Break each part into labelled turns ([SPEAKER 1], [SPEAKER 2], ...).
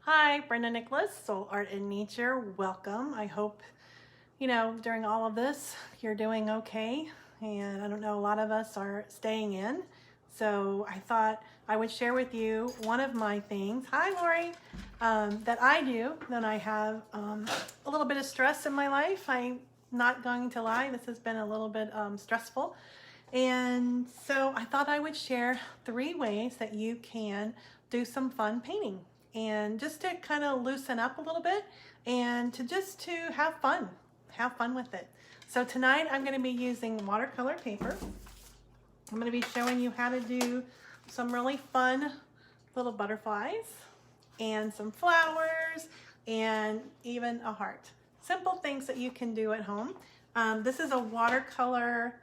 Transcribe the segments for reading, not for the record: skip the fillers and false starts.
[SPEAKER 1] Hi, Brenda Nicholas, Soul Art and Nature. Welcome. I hope, during all of this, you're doing okay. And I don't know, a lot of us are staying in. So I thought I would share with you one of my things. Hi, Lori. That I do when I have a little bit of stress in my life. I'm not going to lie, this has been a little bit stressful. And so I thought I would share 3 ways that you can do some fun painting and just to kind of loosen up a little bit and to have fun with it. So tonight I'm going to be using watercolor paper. I'm going to be showing you how to do some really fun little butterflies and some flowers and even a heart. Simple things that you can do at home. This is a watercolor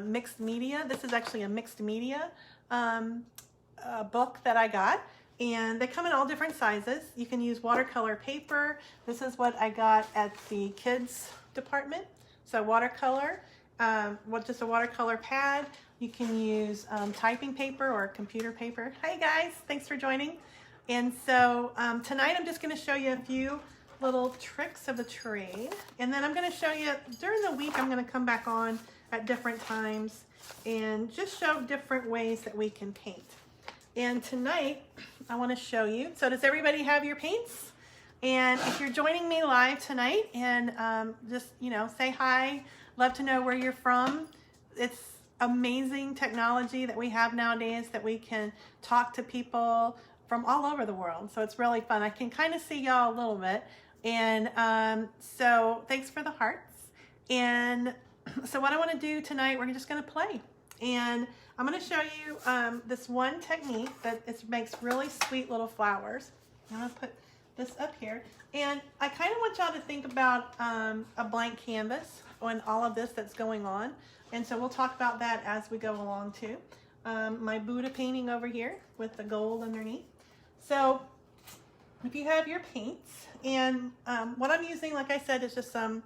[SPEAKER 1] mixed media. This is actually a mixed media book that I got, and they come in all different sizes. You can use watercolor paper. This is what I got at the kids department. So watercolor, just a watercolor pad. You can use typing paper or computer paper. Hi guys, thanks for joining. And so tonight I'm just going to show you a few little tricks of the trade, and then I'm going to show you during the week. I'm going to come back on at different times and just show different ways that we can paint. And tonight I want to show you, so does everybody have your paints? And if you're joining me live tonight, and just say hi, love to know where you're from. It's amazing technology that we have nowadays that we can talk to people from all over the world, so it's really fun. I can kind of see y'all a little bit, and so thanks for the hearts. And so what I want to do tonight, we're just going to play, and I'm going to show you this one technique that makes really sweet little flowers. I'm going to put this up here, and I kind of want y'all to think about a blank canvas on all of this that's going on, and so we'll talk about that as we go along too. My Buddha painting over here with the gold underneath. So if you have your paints, and what I'm using, like I said, is just some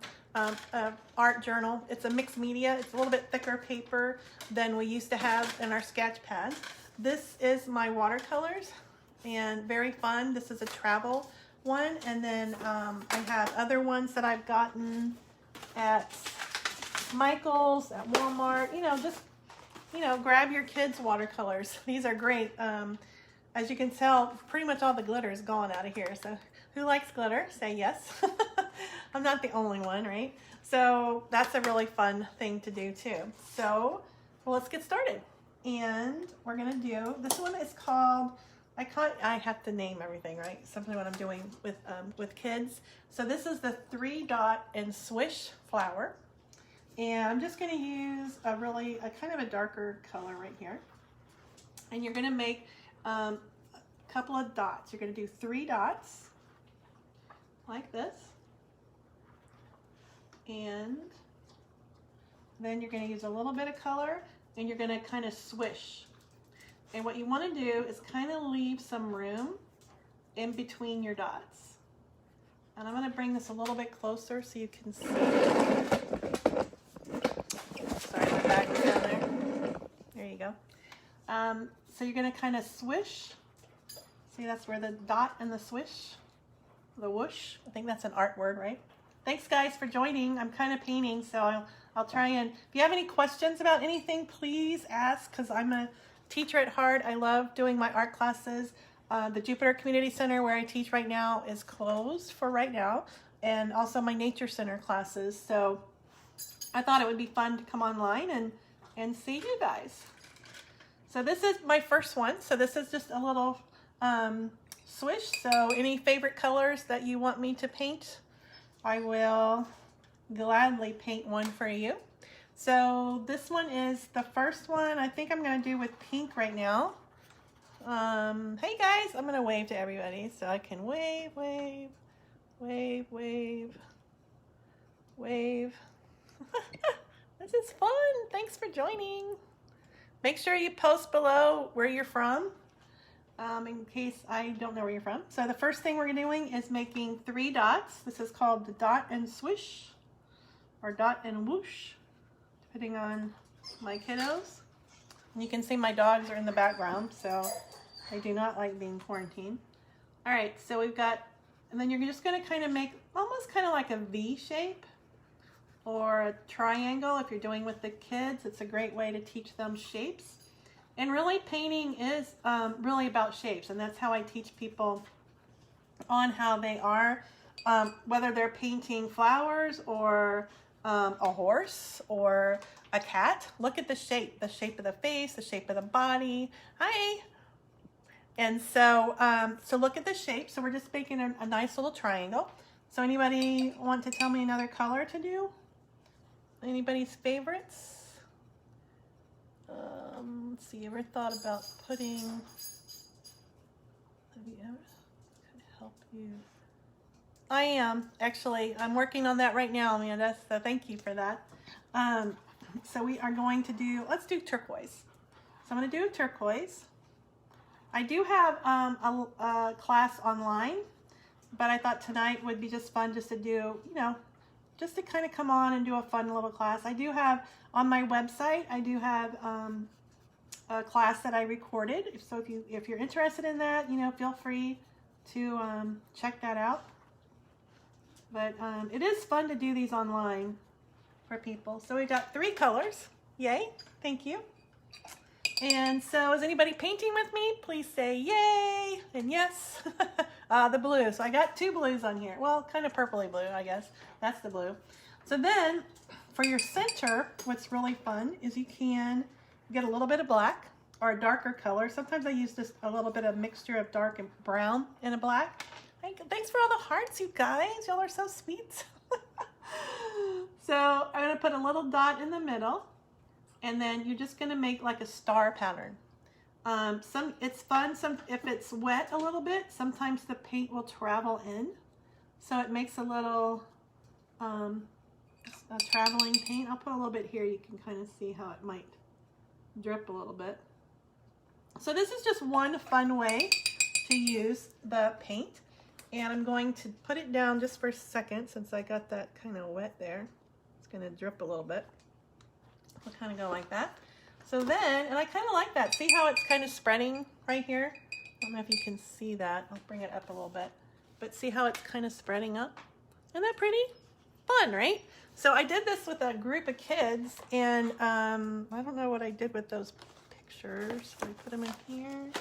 [SPEAKER 1] art journal. It's a mixed media. It's a little bit thicker paper than we used to have in our sketch pads. This is my watercolors, and very fun. This is a travel one, and then I have other ones that I've gotten at Michael's, at Walmart. Grab your kids' watercolors. These are great. As you can tell, pretty much all the glitter is gone out of here. So who likes glitter? Say yes. I'm not the only one, right? So that's a really fun thing to do too. So let's get started. And we're gonna do, this one is called, I have to name everything, right? Something what I'm doing with kids. So this is the 3-dot and swish flower. And I'm just gonna use a kind of a darker color right here. And you're gonna make a couple of dots. You're gonna do 3 dots like this. And then you're gonna use a little bit of color, and you're gonna kind of swish. And what you wanna do is kind of leave some room in between your dots. And I'm gonna bring this a little bit closer so you can see. Sorry, my bag is down there. There you go. So you're gonna kind of swish. See, that's where the dot and the swish, the whoosh. I think that's an art word, right? Thanks guys for joining. I'm kind of painting, so I'll try, and if you have any questions about anything, please ask, because I'm a teacher at heart. I love doing my art classes. The Jupiter Community Center where I teach right now is closed for right now, and also my Nature Center classes. So I thought it would be fun to come online and see you guys. So this is my first one. So this is just a little swish. So any favorite colors that you want me to paint, I will gladly paint one for you. So this one is the first one. I think I'm going to do with pink right now. Hey guys, I'm going to wave to everybody so I can wave, wave, wave, wave, wave. This is fun. Thanks for joining. Make sure you post below where you're from, in case I don't know where you're from. So the first thing we're doing is making 3 dots. This is called the dot and swish, or dot and whoosh, depending on my kiddos. And you can see my dogs are in the background, so they do not like being quarantined. All right, so we've got, and then you're just gonna kind of make almost kind of like a V shape or a triangle if you're doing with the kids. It's a great way to teach them shapes. And really painting is really about shapes, and that's how I teach people on how they are, whether they're painting flowers or a horse or a cat. Look at the shape of the face, the shape of the body. Hi. And so, so look at the shape. So we're just making a nice little triangle. So anybody want to tell me another color to do? Anybody's favorites? Let's see, you ever thought about putting, have you ever, could help you? I am, actually, I'm working on that right now, Amanda, so thank you for that. So we are going to do, let's do turquoise. So I'm going to do turquoise. I do have a class online, but I thought tonight would be just fun just to do, you know, just to kind of come on and do a fun little class. I do have, on my website, I do have a class that I recorded. So if you're interested in that, you know, feel free to check that out. But it is fun to do these online for people. So we got 3 colors. Yay, thank you. And so is anybody painting with me? Please say yay and yes. The blue. So I got 2 blues on here. Well, kind of purpley blue, I guess. That's the blue. So then for your center, what's really fun is you can get a little bit of black or a darker color. Sometimes I use just a little bit of mixture of dark and brown and a black. Thanks for all the hearts, you guys. Y'all are so sweet. So I'm going to put a little dot in the middle. And then you're just going to make like a star pattern. It's fun. If it's wet a little bit, sometimes the paint will travel in. So it makes a little a traveling paint. I'll put a little bit here. You can kind of see how it might drip a little bit. So this is just one fun way to use the paint. And I'm going to put it down just for a second since I got that kind of wet there. It's going to drip a little bit. I'll kind of go like that. So then, and I kind of like that. See how it's kind of spreading right here? I don't know if you can see that. I'll bring it up a little bit. But see how it's kind of spreading up? Isn't that pretty? Fun, right? So I did this with a group of kids, and I don't know what I did with those pictures. Did I put them in here?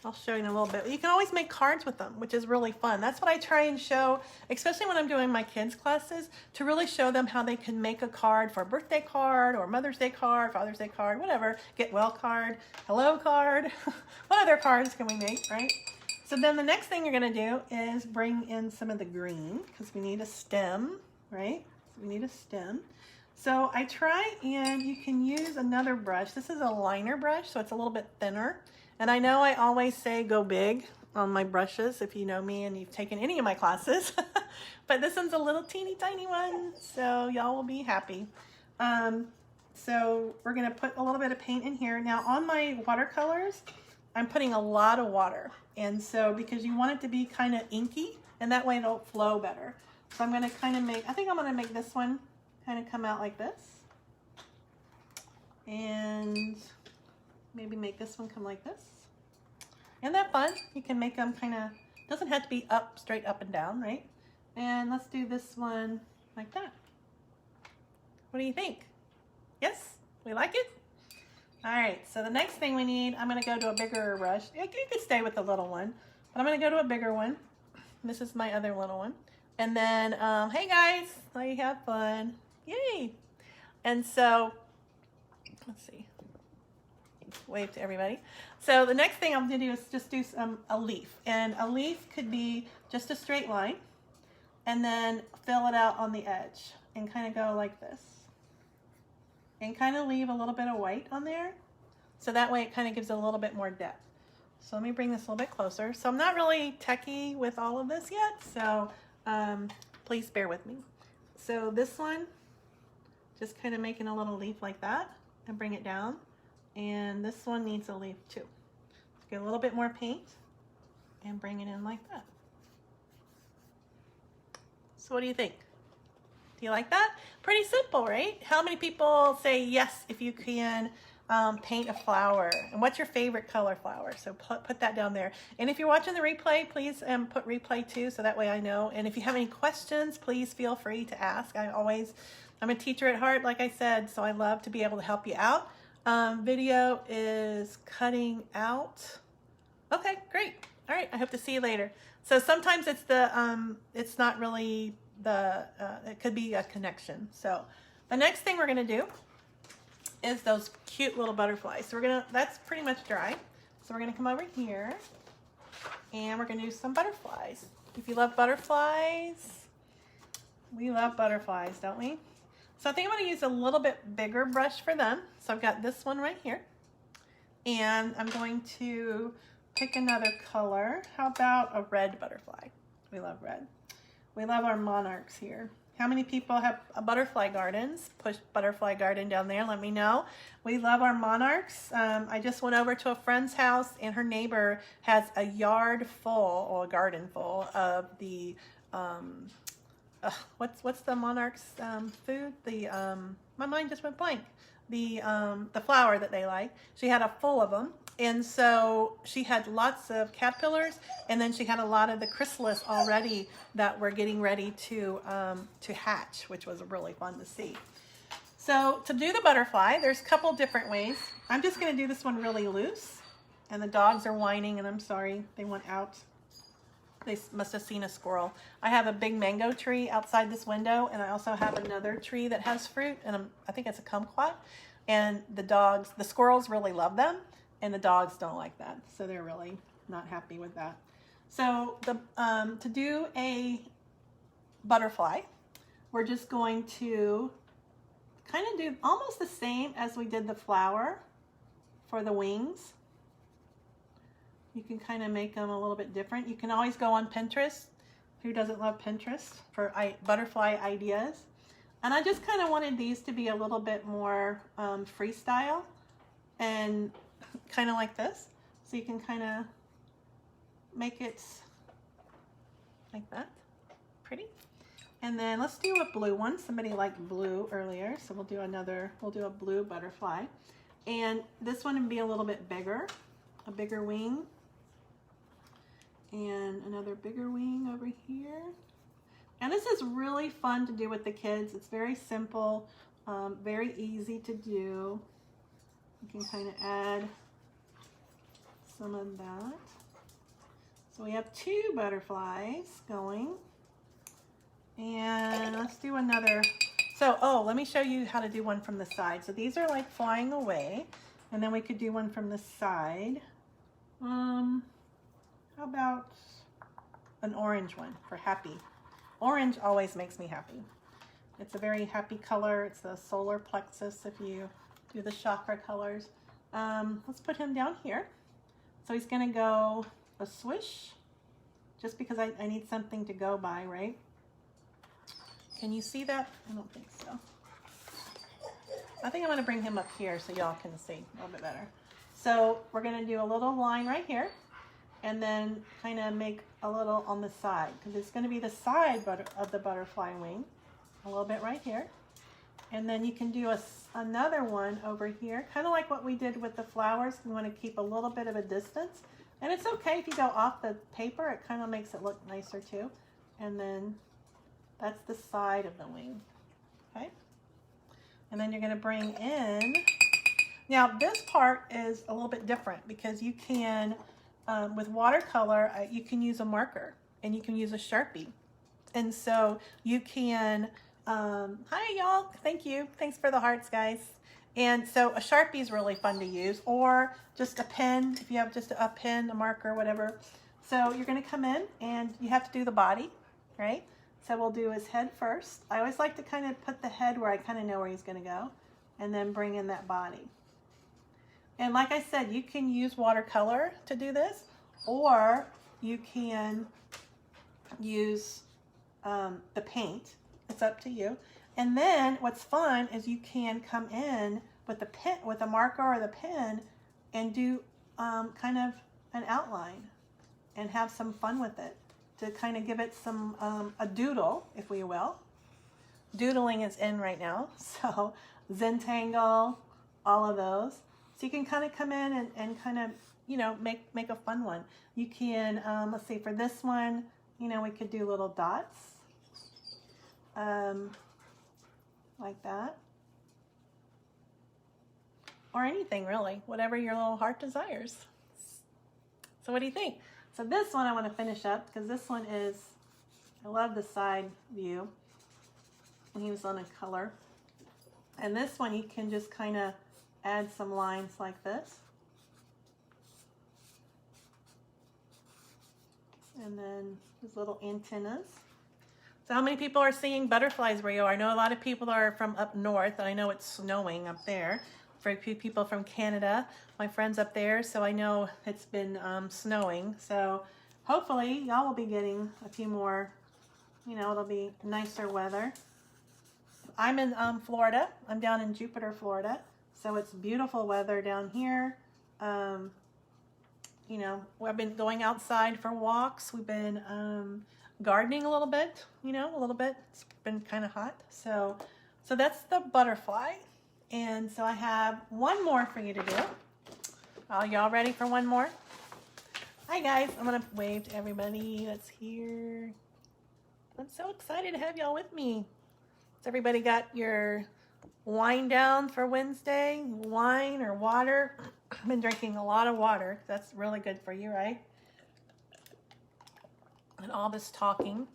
[SPEAKER 1] I'll show you in a little bit. You can always make cards with them, which is really fun. That's what I try and show, especially when I'm doing my kids' classes, to really show them how they can make a card for a birthday card or Mother's Day card, Father's Day card, whatever. Get well card, hello card. What other cards can we make, right? So then the next thing you're going to do is bring in some of the green because we need a stem, right? So we need a stem. So I try, and you can use another brush. This is a liner brush, so it's a little bit thinner. And I know I always say go big on my brushes if you know me and you've taken any of my classes. But this one's a little teeny tiny one, so y'all will be happy. So we're going to put a little bit of paint in here. Now on my watercolors, I'm putting a lot of water. And so because you want it to be kind of inky, and that way it'll flow better. So I'm going to kind of make, I think I'm going to make this one kind of come out like this. And maybe make this one come like this. Isn't that fun? You can make them kind of, doesn't have to be up, straight up and down, right? And let's do this one like that. What do you think? Yes? We like it? All right, so the next thing we need, I'm gonna go to a bigger brush. You could stay with the little one, but I'm gonna go to a bigger one. This is my other little one. And then, hey guys, let you have fun. Yay. And so, let's see. Wave to everybody. So the next thing I'm going to do is just do a leaf. And a leaf could be just a straight line and then fill it out on the edge and kind of go like this. And kind of leave a little bit of white on there. So that way it kind of gives it a little bit more depth. So let me bring this a little bit closer. So I'm not really techie with all of this yet. So please bear with me. So this one, just kind of making a little leaf like that and bring it down. And this one needs a leaf too. Get a little bit more paint and bring it in like that. So what do you think? Do you like that? Pretty simple, right? How many people say yes if you can paint a flower. And what's your favorite color flower? So put that down there. And if you're watching the replay, please put replay too, so that way I know. And if you have any questions, please feel free to ask. I'm a teacher at heart, like I said, so I love to be able to help you out. Video is cutting out. Okay, great. All right, I hope to see you later. So sometimes it's it's not really it could be a connection. So the next thing we're gonna do is those cute little butterflies. So that's pretty much dry. So we're gonna come over here and we're gonna do some butterflies. If you love butterflies, we love butterflies, don't we? So I think I'm gonna use a little bit bigger brush for them. So I've got this one right here. And I'm going to pick another color. How about a red butterfly? We love red. We love our monarchs here. How many people have butterfly gardens? Push butterfly garden down there, let me know. We love our monarchs. I just went over to a friend's house and her neighbor has a yard full, or a garden full of the, what's the monarch's food? My mind just went blank. The flower that they like. She had a full of them. And so she had lots of caterpillars, and then she had a lot of the chrysalis already that were getting ready to hatch, which was really fun to see. So to do the butterfly, there's a couple different ways. I'm just going to do this one really loose, and the dogs are whining, and I'm sorry, they went out. They must have seen a squirrel. I have a big mango tree outside this window, and I also have another tree that has fruit, and I think it's a kumquat. And the squirrels really love them, and the dogs don't like that, so they're really not happy with that. So to do a butterfly, we're just going to kind of do almost the same as we did the flower for the wings. You can kind of make them a little bit different. You can always go on Pinterest. Who doesn't love Pinterest for butterfly ideas? And I just kind of wanted these to be a little bit more freestyle and kind of like this. So you can kind of make it like that. Pretty. And then let's do a blue one. Somebody liked blue earlier, so we'll do a blue butterfly. And this one would be a little bit bigger, a bigger wing. And another bigger wing over here. And this is really fun to do with the kids. It's very simple, very easy to do. You can kind of add some of that. So we have two butterflies going. And let's do another. So, let me show you how to do one from the side. So these are like flying away. And then we could do one from the side. How about an orange one for happy? Orange always makes me happy. It's a very happy color. It's the solar plexus if you do the chakra colors. Let's put him down here. So he's gonna go a swish, just because I need something to go by, right? Can you see that? I don't think so. I think I'm gonna bring him up here so y'all can see a little bit better. So we're gonna do a little line right here, and then kind of make a little on the side, because it's going to be the side of the butterfly wing, a little bit right here. And then you can do another one over here, kind of like what we did with the flowers. You want to keep a little bit of a distance, and it's okay if you go off the paper. It kind of makes it look nicer too. And then that's the side of the wing, okay? And then you're going to bring in, now this part is a little bit different, because you can with watercolor, you can use a marker and you can use a Sharpie. And so you can, hi y'all, thank you. Thanks for the hearts, guys. And so a Sharpie is really fun to use, or just a pen, if you have just a pen, a marker, whatever. So you're gonna come in and you have to do the body, right? So we'll do his head first. I always like to kind of put the head where I kind of know where he's gonna go, and then bring in that body. And like I said, you can use watercolor to do this, or you can use the paint. It's up to you. And then what's fun is you can come in with the pen, with a marker or the pen, and do kind of an outline and have some fun with it to kind of give it some a doodle, if we will. Doodling is in right now, so Zentangle, all of those. So you can kind of come in and kind of, you know, make a fun one. You can, let's see, for this one, you know, we could do little dots like that. Or anything really, whatever your little heart desires. So what do you think? So this one I want to finish up because this one is, I love the side view. He was on a color. And this one you can just kind of add some lines like this. And then these little antennas. So how many people are seeing butterflies where you are? I know a lot of people are from up north, and I know it's snowing up there. For a few people from Canada, my friends up there, so I know it's been snowing. So hopefully y'all will be getting a few more, you know, it'll be nicer weather. I'm in Florida. I'm down in Jupiter, Florida. So it's beautiful weather down here. You know, I've been going outside for walks. We've been gardening a little bit, you know, a little bit. It's been kind of hot. So that's the butterfly. And so I have one more for you to do. Are y'all ready for one more? Hi guys, I'm gonna wave to everybody that's here. I'm so excited to have y'all with me. Has everybody got your wine down for Wednesday? Wine or water? I've been drinking a lot of water. That's really good for you, right? And all this talking.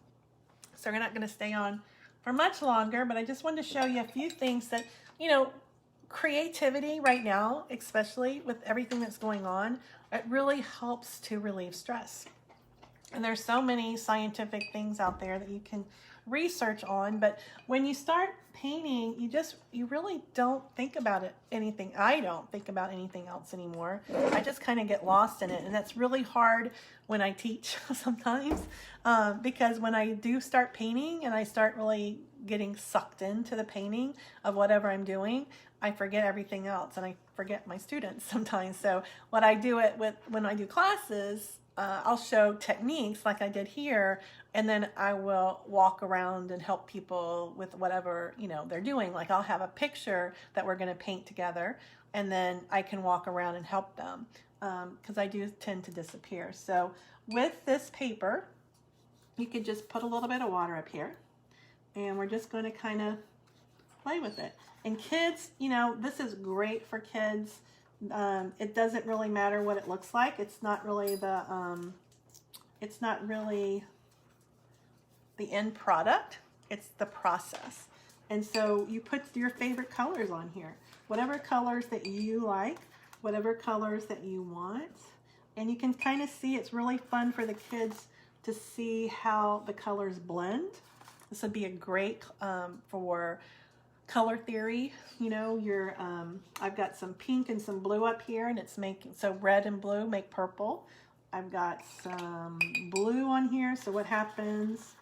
[SPEAKER 1] So we're not gonna stay on for much longer, but I just wanted to show you a few things that, you know, creativity right now, especially with everything that's going on, it really helps to relieve stress. And there's so many scientific things out there that you can research on, but when you start painting, you really don't think about it anything. I don't think about anything else anymore. I just kind of get lost in it, and that's really hard when I teach sometimes, because when I do start painting and I start really getting sucked into the painting of whatever I'm doing, I forget everything else, and I forget my students sometimes. So what I do when I do classes, I'll show techniques like I did here, and then I will walk around and help people with whatever, you know, they're doing. Like I'll have a picture that we're going to paint together, and then I can walk around and help them, because I do tend to disappear. So with this paper, you could just put a little bit of water up here, and we're just going to kind of play with it. And kids, you know, this is great for kids. It doesn't really matter what it looks like. It's not really the end product. It's the process. And so you put your favorite colors on here, whatever colors that you like, whatever colors that you want. And you can kind of see, it's really fun for the kids to see how the colors blend. This would be a great for color theory. You know, I've got some pink and some blue up here, and it's making, so red and blue make purple. I've got some blue on here, so what happens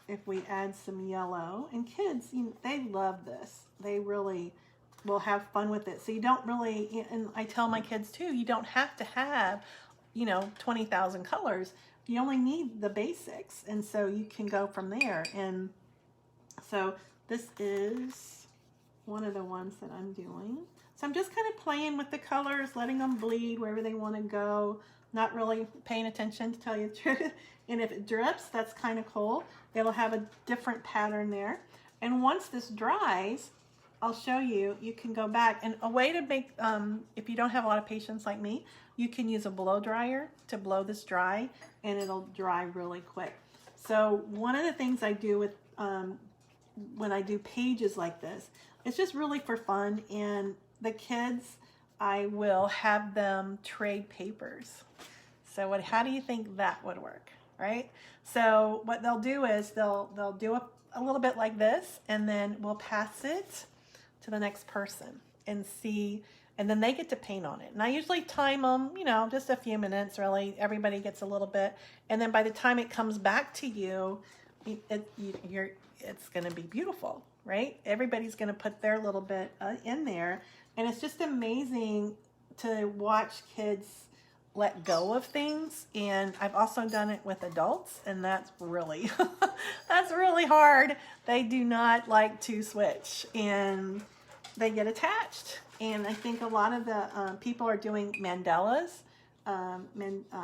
[SPEAKER 1] if we add some yellow? And kids, you know, they love this. They really will have fun with it. So you don't really, and I tell my kids too, you don't have to have, you know, 20,000 colors. You only need the basics, and so you can go from there. And so this is one of the ones that I'm doing. So I'm just kind of playing with the colors, letting them bleed wherever they want to go, not really paying attention, to tell you the truth. And if it drips, that's kind of cool. It'll have a different pattern there. And once this dries, I'll show you, you can go back. And a way to make, if you don't have a lot of patience like me, you can use a blow dryer to blow this dry, and it'll dry really quick. So one of the things I do with, when I do pages like this, it's just really for fun. And the kids, I will have them trade papers. So how do you think that would work, right? So what they'll do is they'll do a little bit like this, and then we'll pass it to the next person and see, and then they get to paint on it. And I usually time them, you know, just a few minutes, really. Everybody gets a little bit. And then by the time it comes back to you, it's going to be beautiful, right? Everybody's going to put their little bit in there. And it's just amazing to watch kids let go of things. And I've also done it with adults, and that's really, that's really hard. They do not like to switch. And they get attached. And I think a lot of the people are doing mandalas,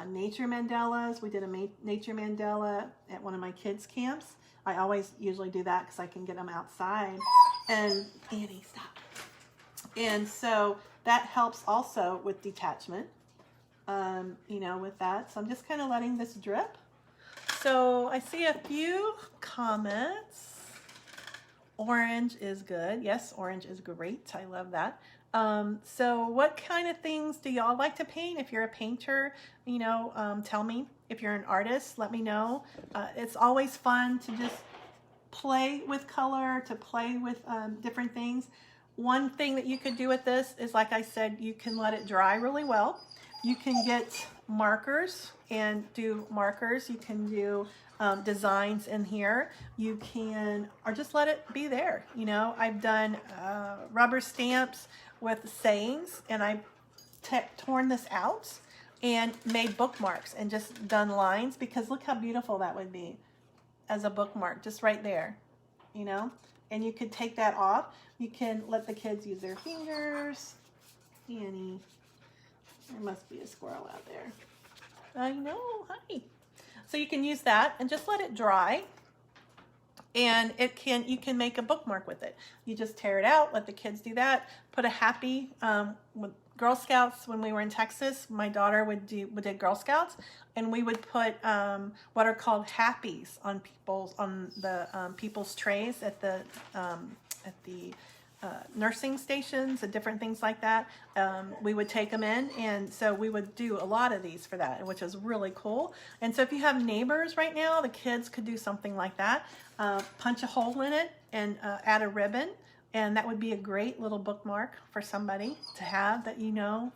[SPEAKER 1] nature mandalas. We did a nature mandala at one of my kids' camps. I always usually do that because I can get them outside. And Annie, stop. And so that helps also with detachment, you know, with that. So I'm just kind of letting this drip. So I see a few comments. Orange is good. Yes, orange is great. I love that. So what kind of things do y'all like to paint? If you're a painter, you know, tell me. If you're an artist, let me know. It's always fun to just play with color, to play with different things. One thing that you could do with this is, like I said, you can let it dry really well. You can get markers and do markers. You can do designs in here. You can, or just let it be there. You know, I've done rubber stamps with sayings, and I've torn this out and made bookmarks and just done lines, because look how beautiful that would be as a bookmark, just right there, you know? And you could take that off. You can let the kids use their fingers. Annie, there must be a squirrel out there. I know, hi. So you can use that and just let it dry. And you can make a bookmark with it. You just tear it out, let the kids do that. Put a happy, with Girl Scouts, when we were in Texas, my daughter did Girl Scouts, and we would put what are called happies on people's trays at the nursing stations and different things like that. We would take them in, and so we would do a lot of these for that, which is really cool. And so if you have neighbors right now, the kids could do something like that. Punch a hole in it and add a ribbon, and that would be a great little bookmark for somebody to have, that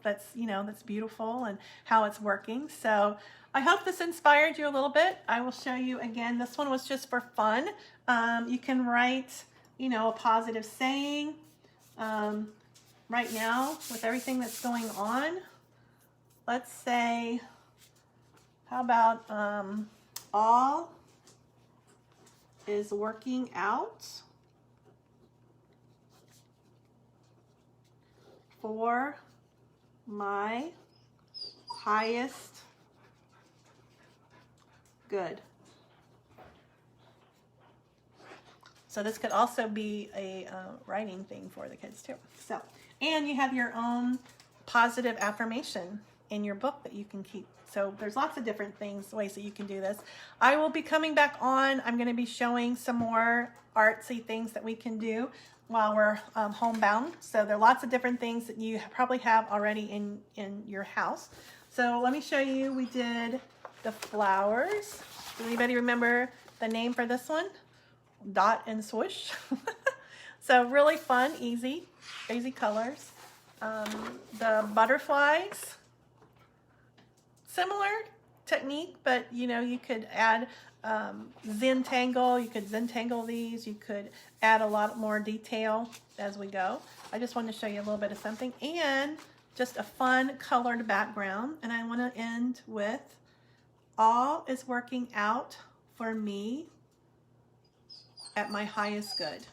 [SPEAKER 1] that's beautiful and how it's working. So I hope this inspired you a little bit. I will show you again. This one was just for fun. You can write, a positive saying. Right now, with everything that's going on, let's say, how about all is working out for my highest good. So this could also be a writing thing for the kids too. So, and you have your own positive affirmation in your book that you can keep. So there's lots of different ways that you can do this. I will be coming back on. I'm going to be showing some more artsy things that we can do while we're homebound. So there are lots of different things that you probably have already in your house. So let me show you. We did the flowers. Does anybody remember the name for this one? Dot and swoosh. So really fun, easy colors. The butterflies, similar technique, but you could add Zentangle. You could Zentangle these. You could add a lot more detail as we go. I just wanted to show you a little bit of something, and just a fun colored background. And I want to end with, all is working out for me at my highest good.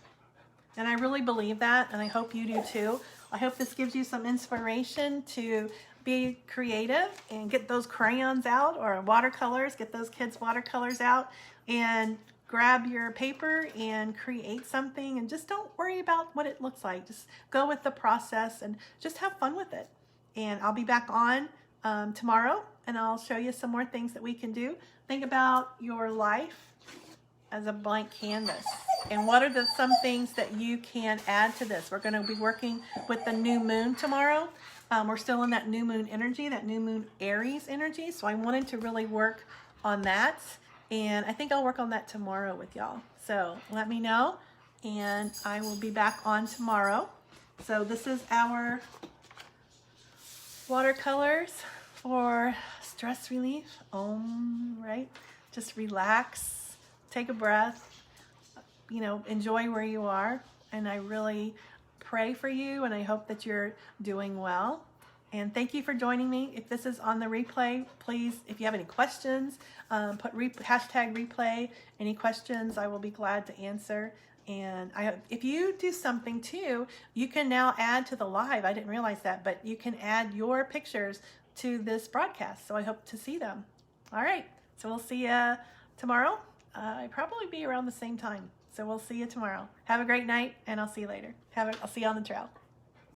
[SPEAKER 1] And I really believe that, and I hope you do too. I hope this gives you some inspiration to be creative and get those crayons out, or watercolors. Get those kids' watercolors out and grab your paper and create something, and just don't worry about what it looks like. Just go with the process and just have fun with it. And I'll be back on tomorrow, and I'll show you some more things that we can do. Think about your life as a blank canvas, and what are some things that you can add to this. We're going to be working with the new moon tomorrow. We're still in that new moon energy, that new moon Aries energy, so I wanted to really work on that, and I think I'll work on that tomorrow with y'all. So let me know, and I will be back on tomorrow. So this is our watercolors for stress relief. Right? Just relax. Take a breath, enjoy where you are. And I really pray for you, and I hope that you're doing well. And thank you for joining me. If this is on the replay, please, if you have any questions, put hashtag replay. Any questions, I will be glad to answer. And if you do something too, you can now add to the live. I didn't realize that, but you can add your pictures to this broadcast. So I hope to see them. All right. So we'll see you tomorrow. Probably be around the same time. So we'll see you tomorrow. Have a great night, and I'll see you later. I'll see you on the trail.